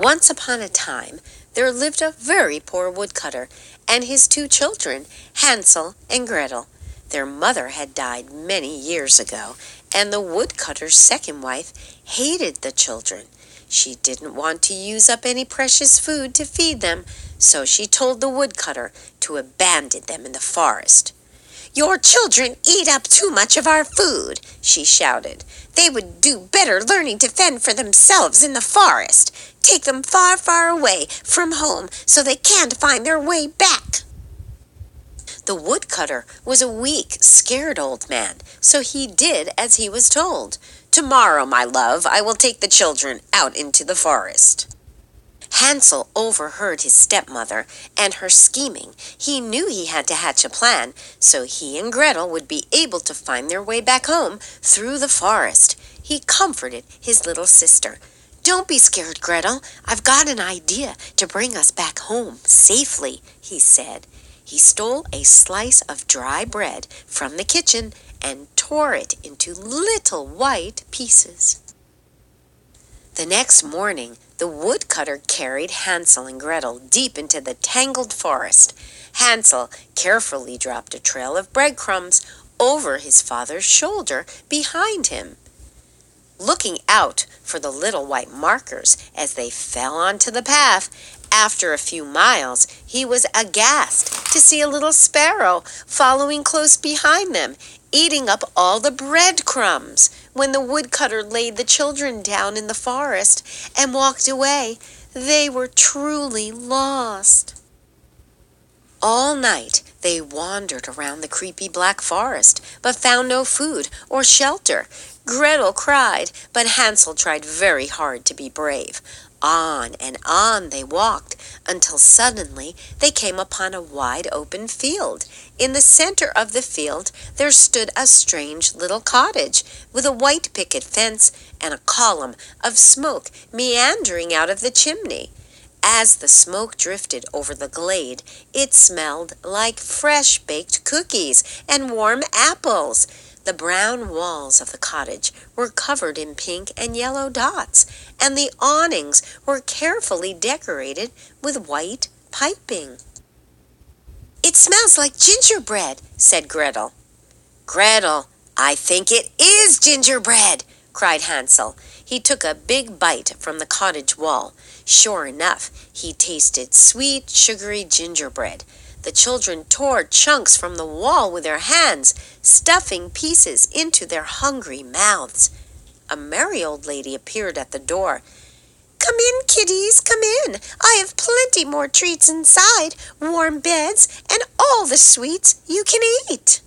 Once upon a time, there lived a very poor woodcutter and his two children, Hansel and Gretel. Their mother had died many years ago, and the woodcutter's second wife hated the children. She didn't want to use up any precious food to feed them, so she told the woodcutter to abandon them in the forest. "Your children eat up too much of our food," she shouted. "They would do better learning to fend for themselves in the forest. Take them far, far away from home so they can't find their way back." The woodcutter was a weak, scared old man, so he did as he was told. "Tomorrow, my love, I will take the children out into the forest." Hansel overheard his stepmother and her scheming. He knew he had to hatch a plan, so he and Gretel would be able to find their way back home through the forest. He comforted his little sister. "Don't be scared, Gretel. I've got an idea to bring us back home safely," he said. He stole a slice of dry bread from the kitchen and tore it into little white pieces. The next morning, the woodcutter carried Hansel and Gretel deep into the tangled forest. Hansel carefully dropped a trail of breadcrumbs over his father's shoulder behind him. Looking out for the little white markers as they fell onto the path, after a few miles, he was aghast to see a little sparrow following close behind them, eating up all the breadcrumbs. When the woodcutter laid the children down in the forest and walked away, they were truly lost. All night they wandered around the creepy black forest, but found no food or shelter. Gretel cried, but Hansel tried very hard to be brave. On and on they walked, until suddenly they came upon a wide open field. In the center of the field there stood a strange little cottage, with a white picket fence and a column of smoke meandering out of the chimney. As the smoke drifted over the glade, it smelled like fresh baked cookies and warm apples. The brown walls of the cottage were covered in pink and yellow dots, and the awnings were carefully decorated with white piping. "It smells like gingerbread," said Gretel. "Gretel, I think it is gingerbread," cried Hansel. He took a big bite from the cottage wall. Sure enough, he tasted sweet, sugary gingerbread. The children tore chunks from the wall with their hands, stuffing pieces into their hungry mouths. A merry old lady appeared at the door. "Come in, kiddies, come in. I have plenty more treats inside, warm beds, and all the sweets you can eat."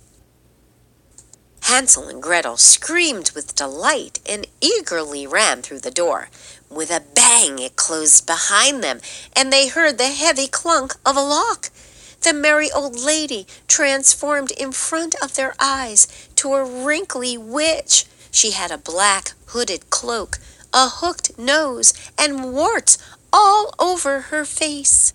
Hansel and Gretel screamed with delight and eagerly ran through the door. With a bang it closed behind them, and they heard the heavy clunk of a lock. The merry old lady transformed in front of their eyes to a wrinkly witch. She had a black hooded cloak, a hooked nose, and warts all over her face.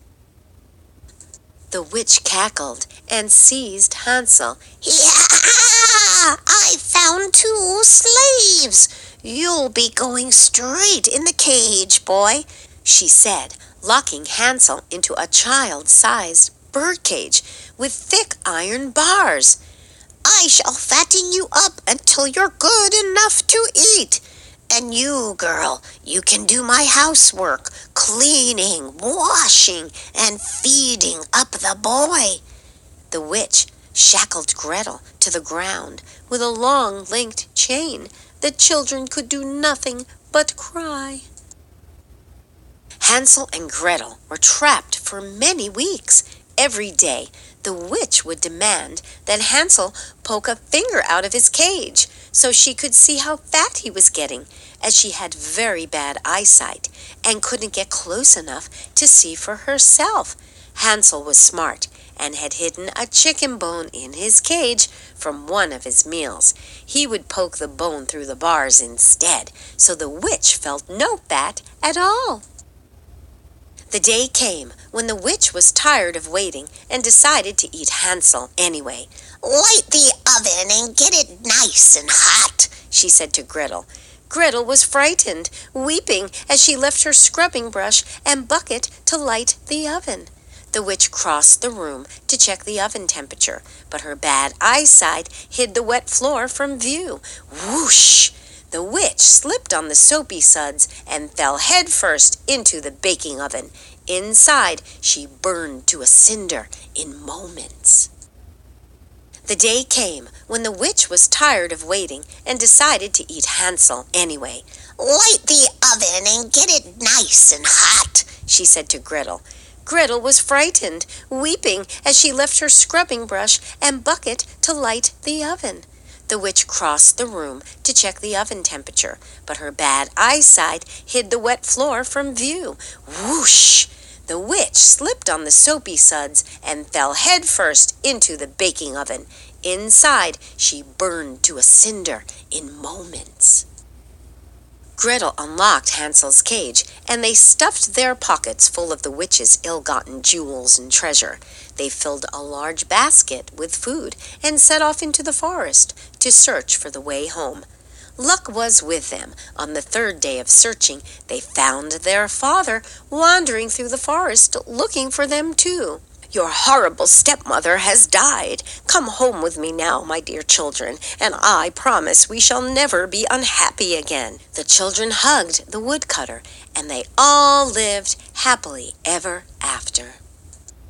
The witch cackled and seized Hansel. "Yeah! I found 2 slaves. You'll be going straight in the cage, boy," she said, locking Hansel into a child-sized birdcage with thick iron bars. "I shall fatten you up until you're good enough to eat. And you, girl, you can do my housework, cleaning, washing, and feeding up the boy." The witch shackled Gretel to the ground with a long linked chain. The children could do nothing but cry. Hansel and Gretel were trapped for many weeks. Every day, the witch would demand that Hansel poke a finger out of his cage so she could see how fat he was getting, as she had very bad eyesight and couldn't get close enough to see for herself. Hansel was smart and had hidden a chicken bone in his cage from one of his meals. He would poke the bone through the bars instead, so the witch felt no fat at all. The day came when the witch was tired of waiting and decided to eat Hansel anyway. "Light the oven and get it nice and hot," she said to Gretel. Gretel was frightened, weeping as she left her scrubbing brush and bucket to light the oven. The witch crossed the room to check the oven temperature, but her bad eyesight hid the wet floor from view. Whoosh! The witch slipped on the soapy suds and fell headfirst into the baking oven. Inside, she burned to a cinder in moments. The day came when the witch was tired of waiting and decided to eat Hansel anyway. "Light the oven and get it nice and hot," she said to Gretel. Gretel was frightened, weeping as she left her scrubbing brush and bucket to light the oven. The witch crossed the room to check the oven temperature, but her bad eyesight hid the wet floor from view. Whoosh! The witch slipped on the soapy suds and fell headfirst into the baking oven. Inside, she burned to a cinder in moments. Gretel unlocked Hansel's cage, and they stuffed their pockets full of the witch's ill-gotten jewels and treasure. They filled a large basket with food and set off into the forest to search for the way home. Luck was with them. On the third day of searching, they found their father wandering through the forest looking for them too. "Your horrible stepmother has died. Come home with me now, my dear children, and I promise we shall never be unhappy again." The children hugged the woodcutter, and they all lived happily ever after.